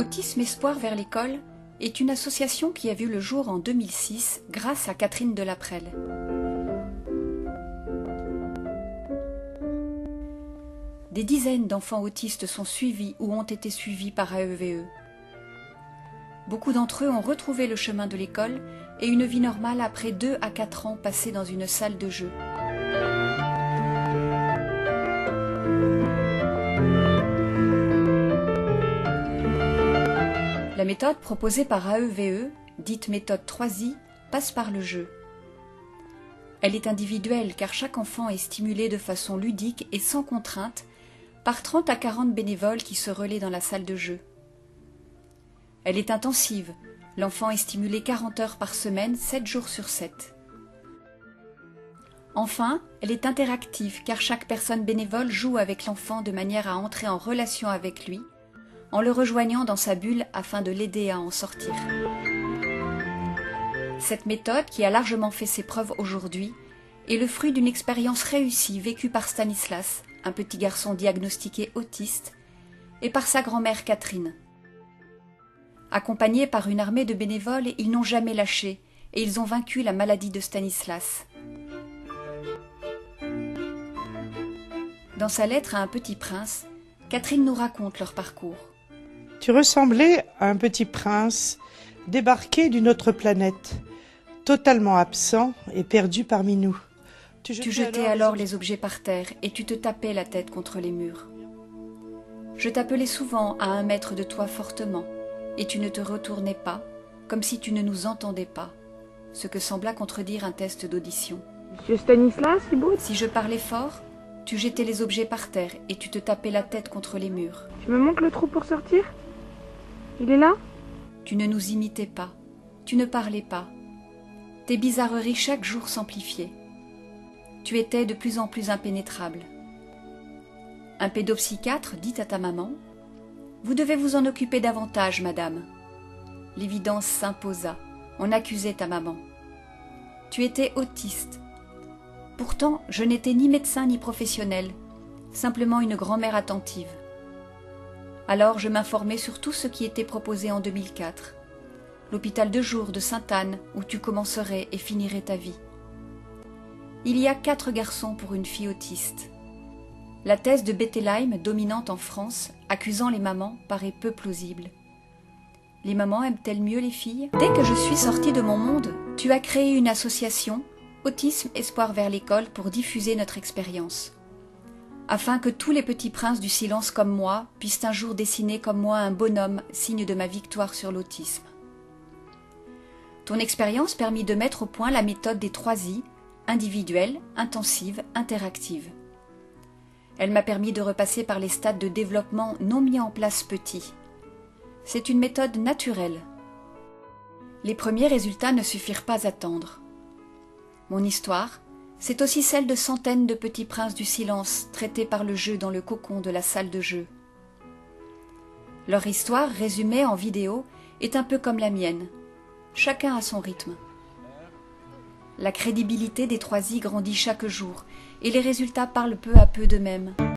Autisme Espoir vers l'école est une association qui a vu le jour en 2006 grâce à Catherine Delaprelle. Des dizaines d'enfants autistes sont suivis ou ont été suivis par AEVE. Beaucoup d'entre eux ont retrouvé le chemin de l'école et une vie normale après 2 à 4 ans passés dans une salle de jeu. La méthode proposée par AEVE, dite méthode 3I, passe par le jeu. Elle est individuelle car chaque enfant est stimulé de façon ludique et sans contrainte par 30 à 40 bénévoles qui se relaient dans la salle de jeu. Elle est intensive, l'enfant est stimulé 40 heures par semaine, 7 jours sur 7. Enfin, elle est interactive car chaque personne bénévole joue avec l'enfant de manière à entrer en relation avec lui, en le rejoignant dans sa bulle afin de l'aider à en sortir. Cette méthode, qui a largement fait ses preuves aujourd'hui, est le fruit d'une expérience réussie vécue par Stanislas, un petit garçon diagnostiqué autiste, et par sa grand-mère Catherine. Accompagnés par une armée de bénévoles, ils n'ont jamais lâché et ils ont vaincu la maladie de Stanislas. Dans sa lettre à un petit prince, Catherine nous raconte leur parcours. Tu ressemblais à un petit prince débarqué d'une autre planète, totalement absent et perdu parmi nous. Tu jetais alors les objets par terre et tu te tapais la tête contre les murs. Je t'appelais souvent à 1 mètre de toi fortement et tu ne te retournais pas, comme si tu ne nous entendais pas, ce que sembla contredire un test d'audition. Monsieur Stanislas, c'est beau. Si je parlais fort, tu jetais les objets par terre et tu te tapais la tête contre les murs. Tu me montres le trou pour sortir? Il est là? Tu ne nous imitais pas, tu ne parlais pas. Tes bizarreries chaque jour s'amplifiaient. Tu étais de plus en plus impénétrable. Un pédopsychiatre dit à ta maman « Vous devez vous en occuper davantage, madame ». L'évidence s'imposa. On accusait ta maman. Tu étais autiste. Pourtant, je n'étais ni médecin ni professionnel, simplement une grand-mère attentive. Alors je m'informais sur tout ce qui était proposé en 2004. L'hôpital de jour de Sainte-Anne, où tu commencerais et finirais ta vie. Il y a 4 garçons pour une fille autiste. La thèse de Bettelheim, dominante en France, accusant les mamans, paraît peu plausible. Les mamans aiment-elles mieux les filles? Dès que je suis sortie de mon monde, tu as créé une association, Autisme Espoir vers l'école, pour diffuser notre expérience. Afin que tous les petits princes du silence comme moi puissent un jour dessiner comme moi un bonhomme, signe de ma victoire sur l'autisme. Ton expérience permit de mettre au point la méthode des 3I, individuelle, intensive, interactive. Elle m'a permis de repasser par les stades de développement non mis en place petits. C'est une méthode naturelle. Les premiers résultats ne suffirent pas à attendre. Mon histoire, c'est aussi celle de centaines de petits princes du silence traités par le jeu dans le cocon de la salle de jeu. Leur histoire, résumée en vidéo, est un peu comme la mienne. Chacun à son rythme. La crédibilité des 3I grandit chaque jour et les résultats parlent peu à peu d'eux-mêmes.